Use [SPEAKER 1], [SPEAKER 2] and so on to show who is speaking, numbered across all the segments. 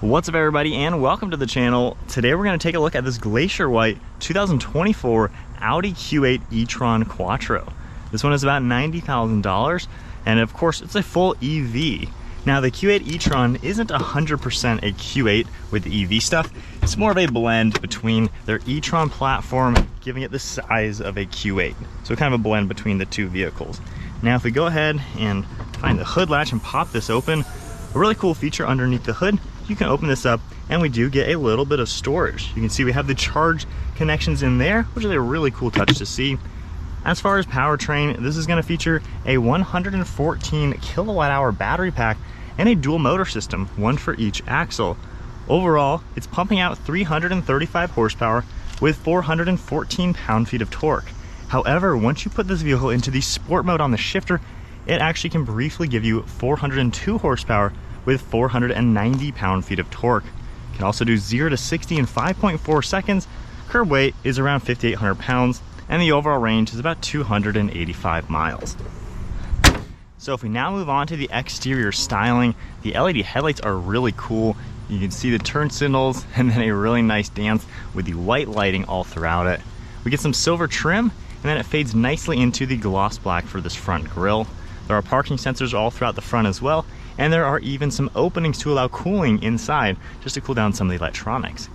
[SPEAKER 1] What's up everybody and welcome to the channel. Today we're going to take a look at this glacier white 2024 Audi Q8 e-tron Quattro. This one is about $90,000 and of course it's a full EV. Now the Q8 e-tron isn't 100% a Q8 with the EV stuff. It's more of a blend between their e-tron platform, giving it the size of a Q8. So kind of a blend between the two vehicles. Now if we go ahead and find the hood latch and pop this open, a really cool feature underneath the hood, you can open this up and we do get a little bit of storage. You can see we have the charge connections in there, which is a really cool touch to see. As far as powertrain, this is going to feature a 114 kilowatt hour battery pack and a dual motor system, one for each axle. Overall, it's pumping out 335 horsepower with 414 pound-feet of torque. However, once you put this vehicle into the sport mode on the shifter, it actually can briefly give you 402 horsepower with 490 pound-feet of torque. It can also do 0 to 60 in 5.4 seconds. Curb weight is around 5,800 pounds, and the overall range is about 285 miles. So if we now move on to the exterior styling, the LED headlights are really cool. You can see the turn signals and then a really nice dance with the white lighting all throughout it. We get some silver trim, and then it fades nicely into the gloss black for this front grille. There are parking sensors all throughout the front as well, and there are even some openings to allow cooling inside just to cool down some of the electronics.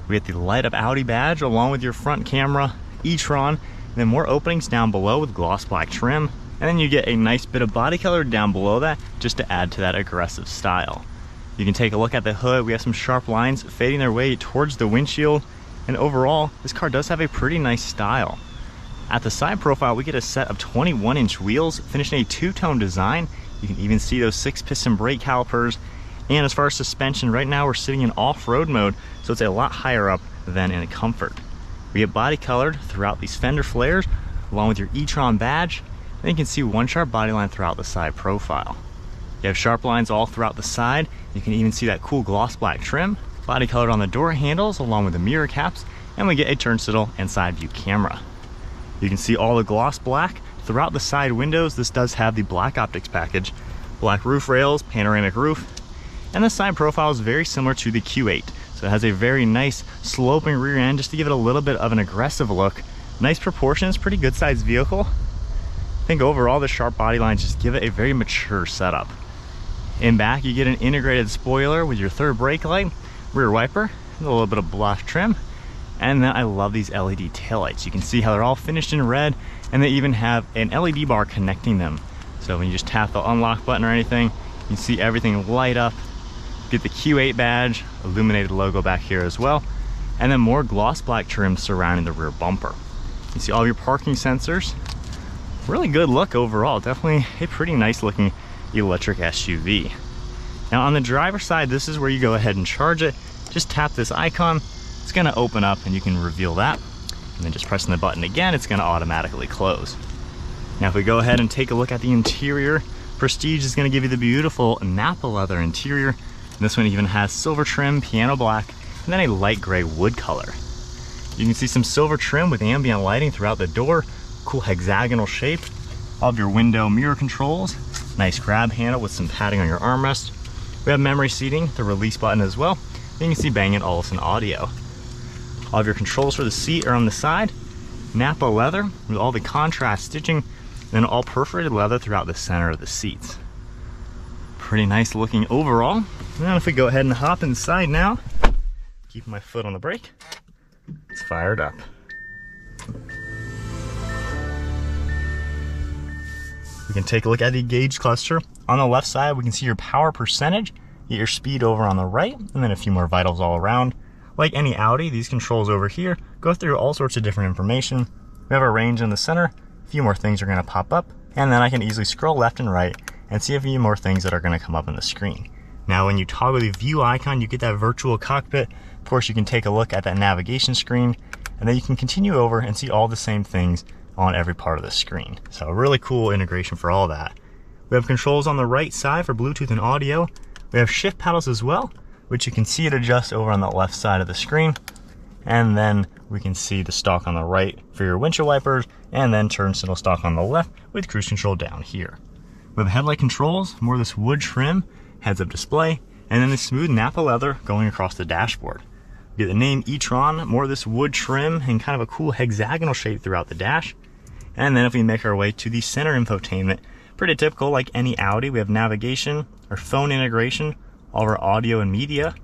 [SPEAKER 1] We get the light up Audi badge along with your front camera, e-tron, and then more openings down below with gloss black trim, and then you get a nice bit of body color down below that just to add to that aggressive style. You can take a look at the hood. We have some sharp lines fading their way towards the windshield, and overall this car does have a pretty nice style. At the side profile, we get a set of 21-inch wheels, finished in a two-tone design. You can even see those 6-piston brake calipers. And as far as suspension, right now we're sitting in off-road mode, so it's a lot higher up than in comfort. We get body colored throughout these fender flares, along with your e-tron badge. Then you can see one sharp body line throughout the side profile. You have sharp lines all throughout the side. You can even see that cool gloss black trim, body colored on the door handles, along with the mirror caps, and we get a turn signal and side view camera. You can see all the gloss black throughout the side windows. This does have the black optics package, black roof rails, panoramic roof, and the side profile is very similar to the Q8. So it has a very nice sloping rear end just to give it a little bit of an aggressive look. Nice proportions, pretty good sized vehicle. I think overall the sharp body lines just give it a very mature setup. In back you get an integrated spoiler with your third brake light, rear wiper, and a little bit of black trim. And then I love these LED taillights. You can see how they're all finished in red, and they even have an LED bar connecting them. So when you just tap the unlock button or anything, you can see everything light up. Get the Q8 badge, illuminated logo back here as well, and then more gloss black trim surrounding the rear bumper. You see all your parking sensors. Really good look overall. Definitely a pretty nice looking electric SUV. Now on the driver's side, this is where you go ahead and charge it. Just tap this icon. It's going to open up and you can reveal that, and then just pressing the button again, it's going to automatically close. Now if we go ahead and take a look at the interior, Prestige is going to give you the beautiful Napa leather interior, and this one even has silver trim, piano black, and then a light gray wood color. You can see some silver trim with ambient lighting throughout the door, cool hexagonal shape, all of your window mirror controls, nice grab handle with some padding on your armrest. We have memory seating, the release button as well, and you can see Bang & Olufsen audio. All of your controls for the seat are on the side. Napa leather with all the contrast stitching, and then all perforated leather throughout the center of the seats. Pretty nice looking overall. Now if we go ahead and hop inside now, keep my foot on the brake, it's fired up. We can take a look at the gauge cluster. On the left side, we can see your power percentage, get your speed over on the right, and then a few more vitals all around. Like any Audi, these controls over here go through all sorts of different information. We have our range in the center, a few more things are going to pop up, and then I can easily scroll left and right and see a few more things that are going to come up on the screen. Now when you toggle the view icon, you get that virtual cockpit. Of course, you can take a look at that navigation screen, and then you can continue over and see all the same things on every part of the screen. So a really cool integration for all that. We have controls on the right side for Bluetooth and audio. We have shift paddles as well, which you can see it adjust over on the left side of the screen. And then we can see the stalk on the right for your windshield wipers, and then turn signal stalk on the left with cruise control down here. We have headlight controls, more of this wood trim, heads-up display, and then the smooth Napa leather going across the dashboard. We get the name e-tron, more of this wood trim, and kind of a cool hexagonal shape throughout the dash. And then if we make our way to the center infotainment, pretty typical like any Audi. We have navigation, our phone integration, all of our audio and media.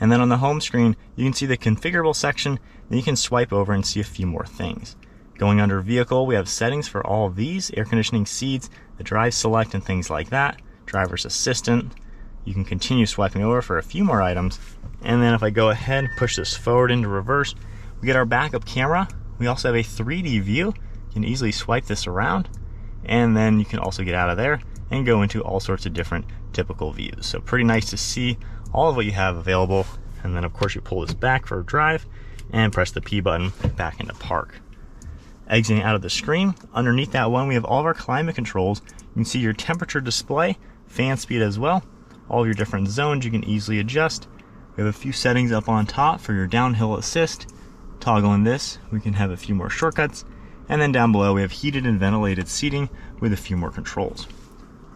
[SPEAKER 1] And then on the home screen, you can see the configurable section, then you can swipe over and see a few more things. Going under vehicle, we have settings for all of these, air conditioning, seats, the drive select and things like that, driver's assistant. You can continue swiping over for a few more items. And then if I go ahead and push this forward into reverse, we get our backup camera. We also have a 3D view. You can easily swipe this around, and then you can also get out of there and go into all sorts of different typical views. So pretty nice to see all of what you have available. And then of course you pull this back for a drive and press the P button back into park. Exiting out of the screen, underneath that one we have all of our climate controls. You can see your temperature display, fan speed as well, all of your different zones you can easily adjust. We have a few settings up on top for your downhill assist. Toggling this, we can have a few more shortcuts. And then down below we have heated and ventilated seating with a few more controls.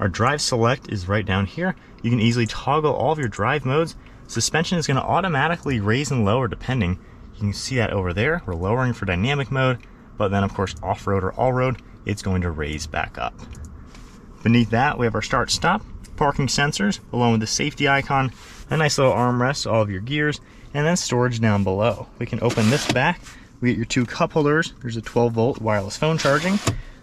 [SPEAKER 1] Our drive select is right down here. You can easily toggle all of your drive modes. Suspension is going to automatically raise and lower depending. You can see that over there. We're lowering for dynamic mode, but then of course off-road or all-road, it's going to raise back up. Beneath that we have our start stop, parking sensors, along with the safety icon, a nice little armrest, all of your gears, and then storage down below. We can open this back. We get your two cup holders. There's a 12-volt wireless phone charging,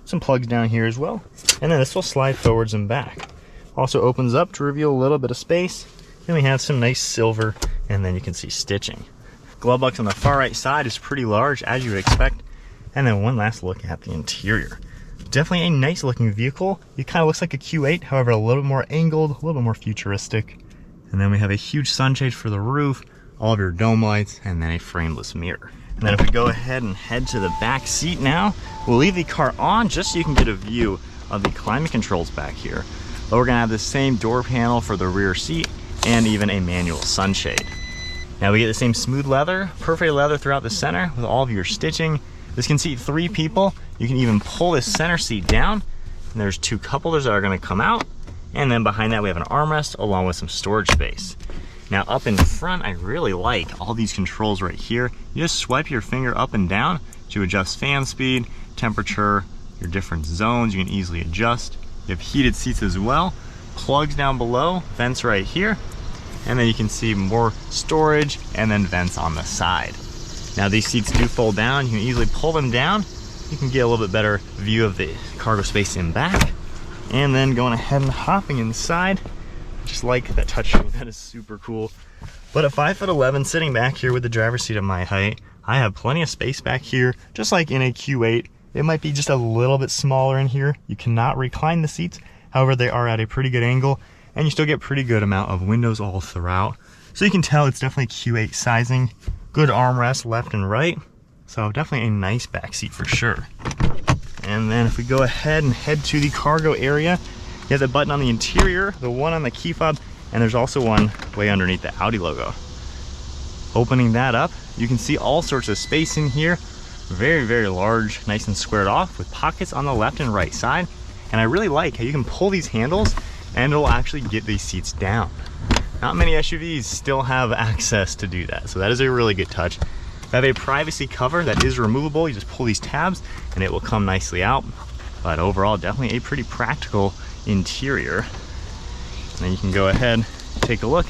[SPEAKER 1] some plugs down here as well, and then this will slide forwards and back. Also opens up to reveal a little bit of space. Then we have some nice silver, and then you can see stitching. Glove box on the far right side is pretty large, as you would expect. And then one last look at the interior. Definitely a nice looking vehicle. It kind of looks like a Q8, however a little bit more angled, a little bit more futuristic. And then we have a huge sunshade for the roof, all of your dome lights, and then a frameless mirror. And then if we go ahead and head to the back seat now, we'll leave the car on just so you can get a view of the climate controls back here. But we're gonna have the same door panel for the rear seat and even a manual sunshade. Now we get the same smooth leather, perfect leather throughout the center with all of your stitching. This can seat 3 people. You can even pull this center seat down, and there's 2 cup holders that are gonna come out. And then behind that we have an armrest along with some storage space. Now up in front, I really like all these controls right here. You just swipe your finger up and down to adjust fan speed, temperature, your different zones you can easily adjust. You have heated seats as well, plugs down below, vents right here, and then you can see more storage and then vents on the side. Now these seats do fold down. You can easily pull them down. You can get a little bit better view of the cargo space in back. And then going ahead and hopping inside, just like that touchscreen, that is super cool. But at 5'11", sitting back here with the driver's seat at my height, I have plenty of space back here, just like in a Q8. It might be just a little bit smaller in here. You cannot recline the seats. However, they are at a pretty good angle, and you still get pretty good amount of windows all throughout. So you can tell it's definitely Q8 sizing. Good armrest left and right. So definitely a nice back seat for sure. And then if we go ahead and head to the cargo area, you have the button on the interior, the one on the key fob, and there's also one way underneath the Audi logo. Opening that up, you can see all sorts of space in here. Very, very large, nice and squared off with pockets on the left and right side. And I really like how you can pull these handles and it'll actually get these seats down. Not many SUVs still have access to do that, so that is a really good touch. We have a privacy cover that is removable. You just pull these tabs and it will come nicely out. But overall, definitely a pretty practical interior. And then you can go ahead, take a look.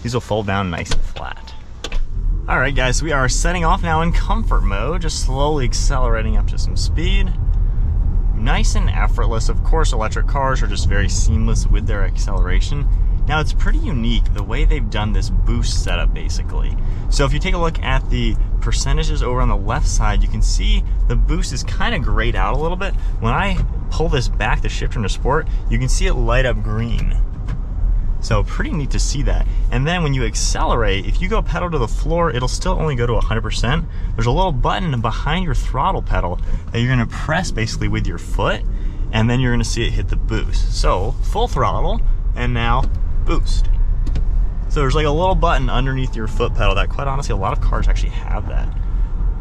[SPEAKER 1] These will fold down nice and flat. All right, guys, we are setting off now in comfort mode, just slowly accelerating up to some speed. Nice and effortless. Of course, electric cars are just very seamless with their acceleration. Now, it's pretty unique the way they've done this boost setup, basically. So if you take a look at the percentages over on the left side, you can see the boost is kind of grayed out a little bit. When I pull this back, the shifter into sport, you can see it light up green. So pretty neat to see that. And then when you accelerate, if you go pedal to the floor, it'll still only go to 100%. There's a little button behind your throttle pedal that you're gonna press basically with your foot, and then you're gonna see it hit the boost. So full throttle, and now boost. So there's like a little button underneath your foot pedal that, quite honestly, a lot of cars actually have that.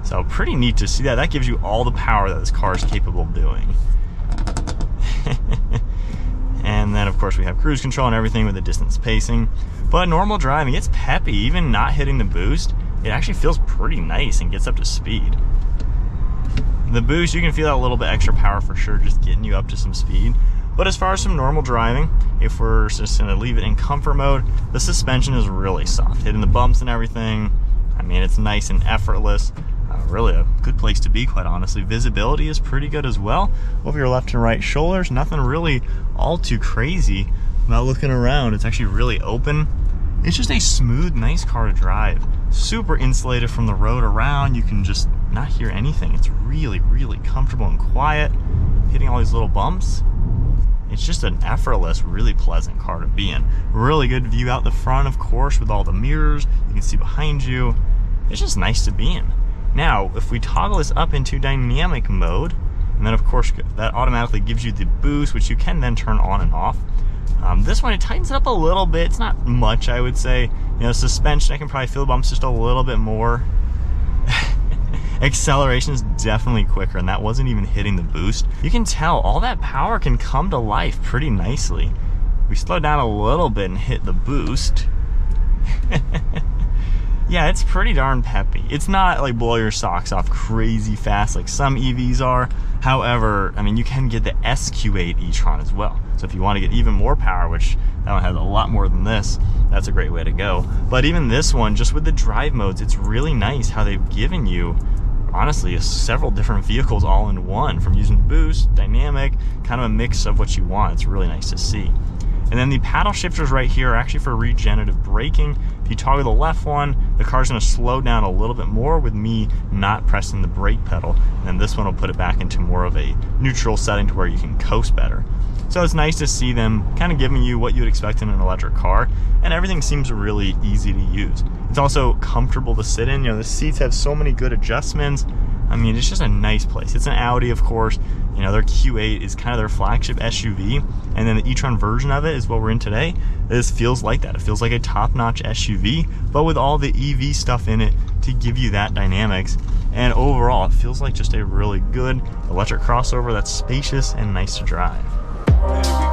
[SPEAKER 1] So pretty neat to see that. That gives you all the power that this car is capable of doing. And then then of course we have cruise control and everything with the distance pacing. But normal driving, it's peppy. Even not hitting the boost, it actually feels pretty nice and gets up to speed. The boost, you can feel that little bit extra power for sure, just getting you up to some speed. But as far as some normal driving, if we're just gonna leave it in comfort mode, the suspension is really soft. Hitting the bumps and everything, I mean, it's nice and effortless. Really a good place to be, quite honestly. Visibility is pretty good as well. Over your left and right shoulders, nothing really all too crazy about looking around. It's actually really open. It's just a smooth, nice car to drive. Super insulated from the road around. You can just not hear anything. It's really, really comfortable and quiet. Hitting all these little bumps. It's just an effortless, really pleasant car to be in. Really good view out the front, of course, with all the mirrors. You can see behind you. It's just nice to be in. Now, if we toggle this up into dynamic mode, and then of course that automatically gives you the boost, which you can then turn on and off. This one, it tightens it up a little bit. It's not much, I would say. You know, suspension, I can probably feel the bumps just a little bit more. Acceleration is definitely quicker, and that wasn't even hitting the boost. You can tell all that power can come to life pretty nicely. We slow down a little bit and hit the boost. Yeah, it's pretty darn peppy. It's not like blow your socks off crazy fast like some EVs are. However, I mean, you can get the SQ8 e-tron as well. So if you want to get even more power, which that one has a lot more than this, that's a great way to go. But even this one, just with the drive modes, it's really nice how they've given you, honestly, several different vehicles all in one, from using boost, dynamic, kind of a mix of what you want. It's really nice to see. And then the paddle shifters right here are actually for regenerative braking. If you toggle the left one, the car's gonna slow down a little bit more with me not pressing the brake pedal. And then this one will put it back into more of a neutral setting to where you can coast better. So it's nice to see them kind of giving you what you would expect in an electric car, and everything seems really easy to use. It's also comfortable to sit in. You know, the seats have so many good adjustments. I mean, it's just a nice place. It's an Audi, of course. You know, their Q8 is kind of their flagship SUV, and then the e-tron version of it is what we're in today. This feels like that. It feels like a top-notch SUV, but with all the EV stuff in it to give you that dynamics. And overall, it feels like just a really good electric crossover that's spacious and nice to drive.